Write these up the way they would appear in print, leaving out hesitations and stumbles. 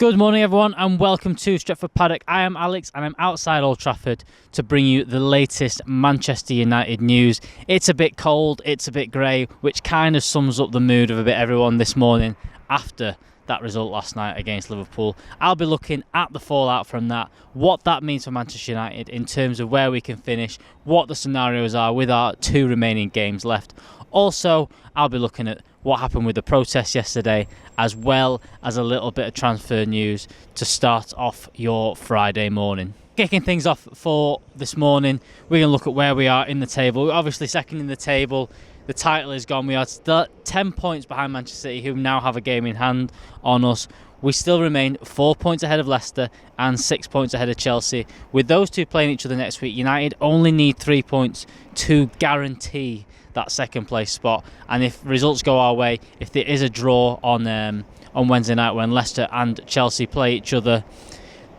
Good morning everyone and welcome to Stretford Paddock. I am Alex and I'm outside Old Trafford to bring you the latest Manchester United news. It's a bit cold, it's a bit grey, which kind of sums up the mood of a bit everyone this morning after that result last night against Liverpool. I'll be looking at the fallout from that, what that means for Manchester United in terms of where we can finish, what the scenarios are with our 2 remaining games left. Also, I'll be looking at what happened with the protests yesterday, as well as a little bit of transfer news to start off your Friday morning. Kicking things off for this morning, we're going to look at where we are in the table. We're obviously second in the table. The title is gone. We are still 10 points behind Manchester City, who now have a game in hand on us. We still remain 4 points ahead of Leicester and 6 points ahead of Chelsea. With those two playing each other next week, United only need 3 points to guarantee that second place spot. And if results go our way, if there is a draw on Wednesday night when Leicester and Chelsea play each other,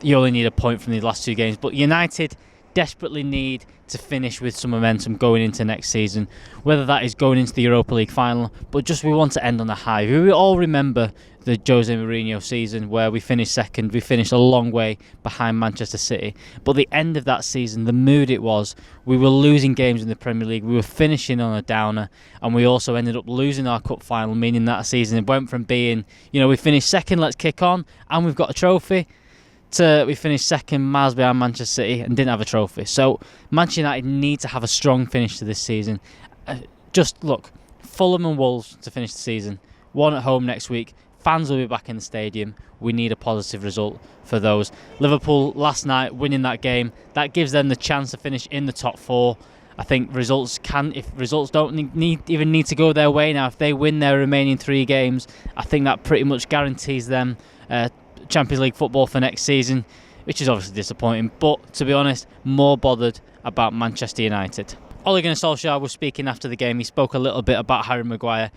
you only need a point from these last 2 games. But United desperately need to finish with some momentum going into next season, whether that is going into the Europa League final, but just we want to end on a high. We all remember the Jose Mourinho season where we finished second. We finished a long way behind Manchester City, but the end of that season, the mood it was, we were losing games in the Premier League, we were finishing on a downer, and we also ended up losing our cup final, meaning that season it went from being, we finished second, let's kick on, and we've got a trophy, to we finished second, miles behind Manchester City, and didn't have a trophy. So Manchester United need to have a strong finish to this season. Just look, Fulham and Wolves to finish the season, one at home next week. Fans will be back in the stadium. We need a positive result for those. Liverpool last night winning that game, that gives them the chance to finish in the top 4. I think if results don't need to go their way now, if they win their remaining 3 games, I think that pretty much guarantees them Champions League football for next season, which is obviously disappointing. But to be honest, more bothered about Manchester United. Ole Gunnar Solskjaer was speaking after the game. He spoke a little bit about Harry Maguire.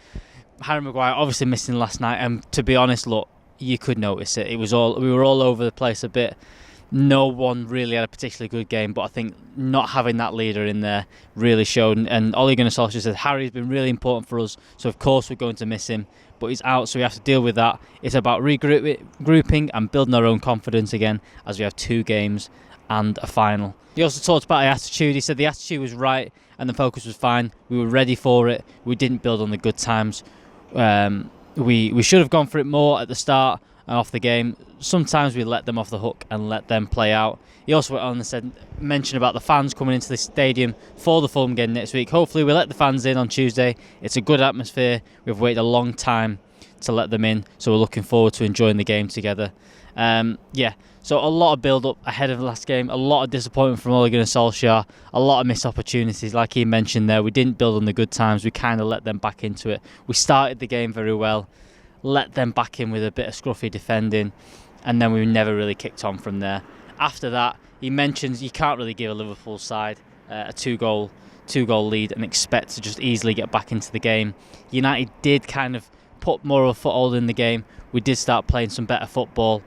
Harry Maguire obviously missing last night, and to be honest, look, you could notice it. We were all over the place a bit. No one really had a particularly good game, but I think not having that leader in there really showed. And Ole Gunnar Solskjaer said Harry's been really important for us, so of course we're going to miss him. But he's out, so we have to deal with that. It's about regrouping and building our own confidence again, as we have 2 games and a final. He also talked about the attitude. He said the attitude was right and the focus was fine. We were ready for it. We didn't build on the good times. We should have gone for it more at the start and off the game. Sometimes we let them off the hook and let them play out. He also went on and mentioned about the fans coming into the stadium for the Fulham game next week. Hopefully we let the fans in on Tuesday. It's a good atmosphere. We've waited a long time to let them in, so we're looking forward to enjoying the game together. So a lot of build-up ahead of the last game, a lot of disappointment from Ole Gunnar Solskjaer, a lot of missed opportunities, like he mentioned there. We didn't build on the good times, we kind of let them back into it. We started the game very well, let them back in with a bit of scruffy defending, and then we never really kicked on from there. After that, he mentions you can't really give a Liverpool side a two-goal lead and expect to just easily get back into the game. United did kind of put more of a foothold in the game. We did start playing some better football,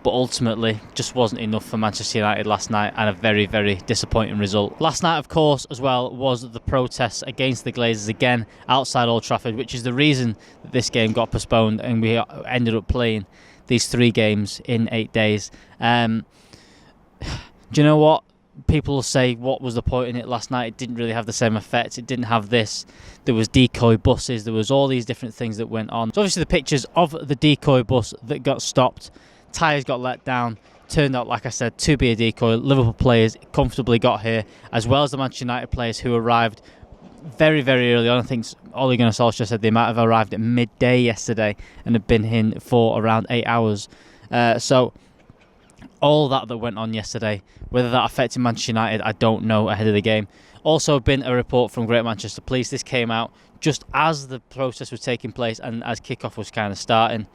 but ultimately just wasn't enough for Manchester United last night, and a very, very disappointing result. Last night, of course, as well, was the protests against the Glazers again outside Old Trafford, which is the reason that this game got postponed and we ended up playing these 3 games in 8 days. Do you know what? People will say, what was the point in it last night? It didn't really have the same effect. It didn't have this. There was decoy buses. There was all these different things that went on. So obviously the pictures of the decoy bus that got stopped, tyres got let down, turned out, like I said, to be a decoy. Liverpool players comfortably got here, as well as the Manchester United players who arrived very, very early on. I think Ole Gunnar Solskjaer said they might have arrived at midday yesterday and have been in for around 8 hours. So all that went on yesterday, whether that affected Manchester United, I don't know ahead of the game. Also been a report from Great Manchester Police. This came out just as the process was taking place and as kickoff was kind of starting.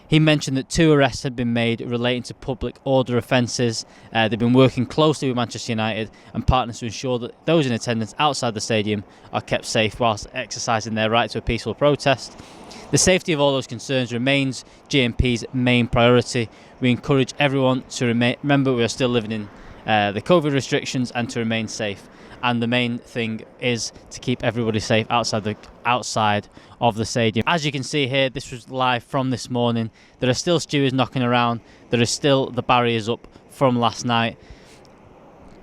He mentioned that 2 arrests had been made relating to public order offences. They've been working closely with Manchester United and partners to ensure that those in attendance outside the stadium are kept safe whilst exercising their right to a peaceful protest. The safety of all those concerns remains GMP's main priority. We encourage everyone to remember we are still living in the COVID restrictions and to remain safe. And the main thing is to keep everybody safe outside of the stadium. As you can see here, this was live from this morning. There are still stewards knocking around. There are still the barriers up from last night.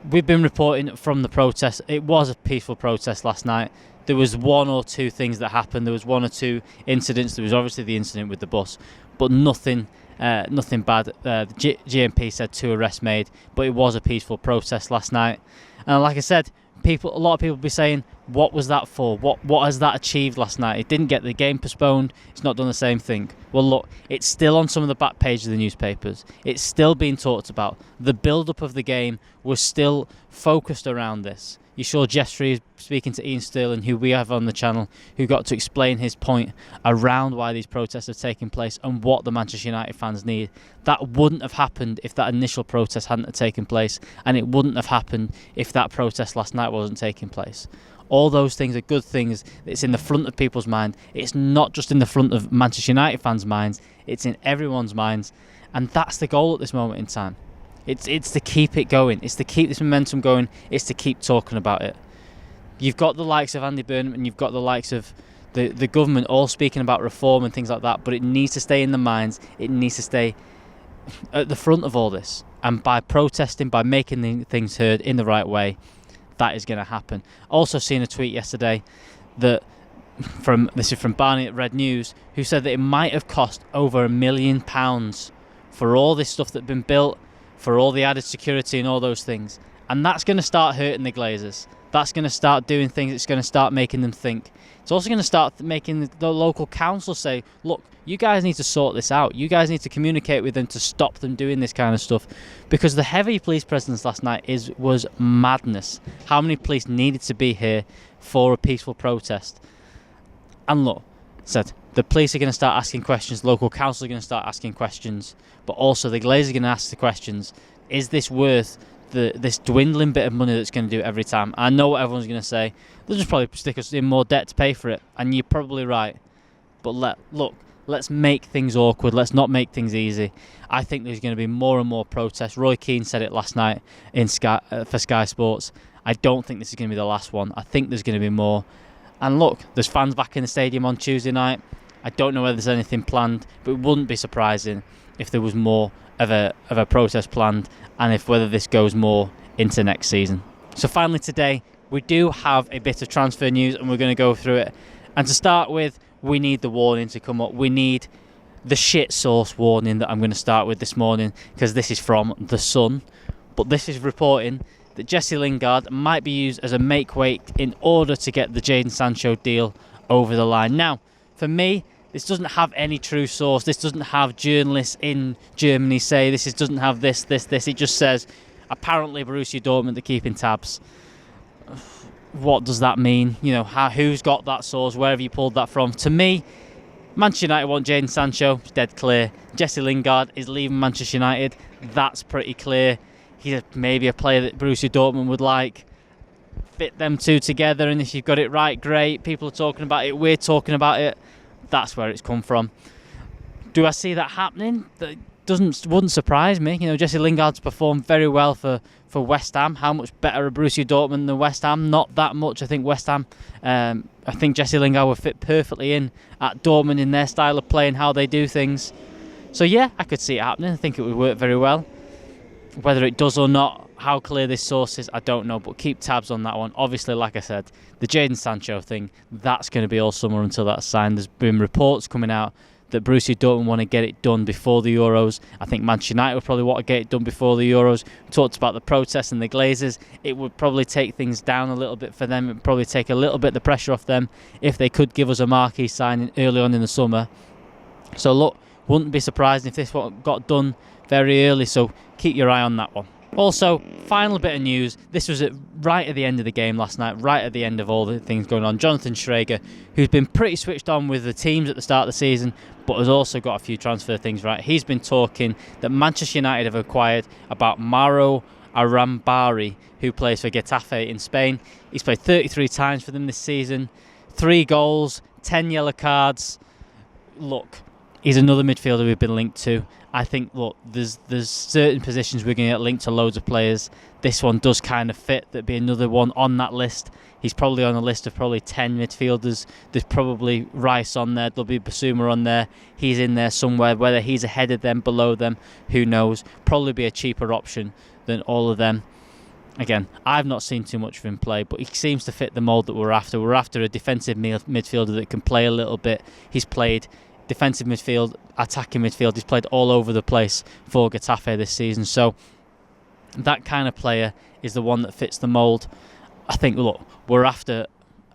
We've been reporting from the protest. It was a peaceful protest last night. There was one or two things that happened. There was one or two incidents. There was obviously the incident with the bus, but nothing bad. The GMP said 2 arrests made, but it was a peaceful protest last night. And like I said, a lot of people be saying, what was that for? What has that achieved last night? It didn't get the game postponed. It's not done the same thing. Well, look, it's still on some of the back pages of the newspapers. It's still being talked about. The build-up of the game was still focused around this. You saw Jeffrey speaking to Ian Sterling, who we have on the channel, who got to explain his point around why these protests are taking place and what the Manchester United fans need. That wouldn't have happened if that initial protest hadn't have taken place, and it wouldn't have happened if that protest last night wasn't taking place. All those things are good things. It's in the front of people's mind. It's not just in the front of Manchester United fans' minds. It's in everyone's minds, and that's the goal at this moment in time. It's to keep it going. It's to keep this momentum going. It's to keep talking about it. You've got the likes of Andy Burnham and you've got the likes of the government all speaking about reform and things like that, but it needs to stay in the minds. It needs to stay at the front of all this. And by protesting, by making the things heard in the right way, that is going to happen. Also seen a tweet yesterday this is from Barney at Red News, who said that it might have cost over £1 million for all this stuff that had been built, for all the added security and all those things. And that's going to start hurting the Glazers. That's going to start doing things. It's going to start making them think. It's also going to start making the local council say, look, you guys need to sort this out. You guys need to communicate with them to stop them doing this kind of stuff. Because the heavy police presence last night was madness. How many police needed to be here for a peaceful protest? And look, said the police are going to start asking questions, local council are going to start asking questions, but also the Glazers are going to ask the questions, is this worth this dwindling bit of money that's going to do it every time? I know what everyone's going to say. They'll just probably stick us in more debt to pay for it, and you're probably right. But let's make things awkward. Let's not make things easy. I think there's going to be more and more protests. Roy Keane said it last night for Sky Sports. I don't think this is going to be the last one. I think there's going to be more. And look, there's fans back in the stadium on Tuesday night. I don't know whether there's anything planned, but it wouldn't be surprising if there was more of a protest planned, and if whether this goes more into next season. So finally today, we do have a bit of transfer news, and we're going to go through it. And to start with, we need the warning to come up. We need the shit source warning that I'm going to start with this morning, because this is from The Sun. But this is reporting that Jesse Lingard might be used as a make-weight in order to get the Jadon Sancho deal over the line. Now, for me, this doesn't have any true source. This doesn't have journalists in Germany say this. It doesn't have this. It just says, apparently Borussia Dortmund are keeping tabs. What does that mean? You know, who's got that source? Where have you pulled that from? To me, Manchester United want Jadon Sancho. It's dead clear. Jesse Lingard is leaving Manchester United. That's pretty clear. He's maybe a player that Borussia Dortmund would like. Fit them two together, and if you've got it right, great. People are talking about it. We're talking about it. That's where it's come from. Do I see that happening? That wouldn't surprise me. You know, Jesse Lingard's performed very well for West Ham. How much better are Borussia Dortmund than West Ham? Not that much. I think West Ham. I think Jesse Lingard would fit perfectly in at Dortmund in their style of play and how they do things. So yeah, I could see it happening. I think it would work very well. Whether it does or not, how clear this source is, I don't know, but keep tabs on that one. Obviously, like I said, the Jadon Sancho thing, that's going to be all summer until that's signed. There's been reports coming out that Borussia Dortmund want to get it done before the Euros. I think Manchester United would probably want to get it done before the Euros. We talked about the protests and the Glazers. It would probably take things down a little bit for them. It would probably take a little bit of the pressure off them if they could give us a marquee signing early on in the summer. So look, wouldn't be surprised if this one got done very early, so keep your eye on that one. Also, final bit of news. This was right at the end of the game last night, right at the end of all the things going on. Jonathan Schrager, who's been pretty switched on with the teams at the start of the season, but has also got a few transfer things right. He's been talking that Manchester United have acquired about Mauro Arambari, who plays for Getafe in Spain. He's played 33 times for them this season, 3 goals, 10 yellow cards. Look, he's another midfielder we've been linked to. I think, look, there's certain positions we're going to get linked to loads of players. This one does kind of fit. There'd be another one on that list. He's probably on a list of probably 10 midfielders. There's probably Rice on there. There'll be Basuma on there. He's in there somewhere. Whether he's ahead of them, below them, who knows. Probably be a cheaper option than all of them. Again, I've not seen too much of him play, but he seems to fit the mould that we're after. We're after a defensive midfielder that can play a little bit. He's played defensive midfield, attacking midfield. He's played all over the place for Getafe this season. So that kind of player is the one that fits the mould. I think, look, we're after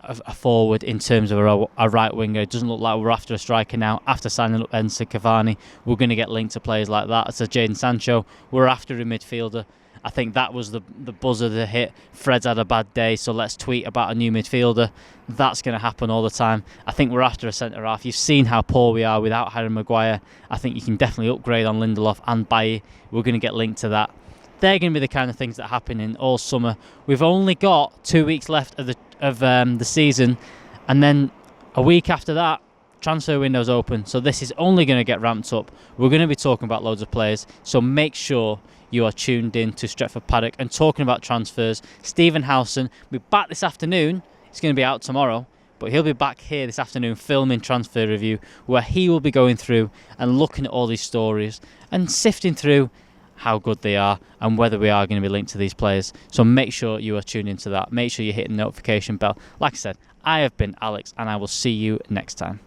a forward in terms of a right winger. It doesn't look like we're after a striker now. After signing up Enzo Cavani, we're going to get linked to players like that. So Jadon Sancho, we're after a midfielder. I think that was the buzzer that hit. Fred's had a bad day, so let's tweet about a new midfielder. That's going to happen all the time. I think we're after a centre-half. You've seen how poor we are without Harry Maguire. I think you can definitely upgrade on Lindelof and Bailly. We're going to get linked to that. They're going to be the kind of things that happen in all summer. We've only got 2 weeks left of the season, and then a week after that, transfer window's open. So this is only going to get ramped up. We're going to be talking about loads of players, so make sure you are tuned in to Stretford Paddock and talking about transfers. Stephen Howson will be back this afternoon. It's going to be out tomorrow, but he'll be back here this afternoon filming Transfer Review, where he will be going through and looking at all these stories and sifting through how good they are and whether we are going to be linked to these players. So make sure you are tuned into that. Make sure you're hitting the notification bell. Like I said, I have been Alex, and I will see you next time.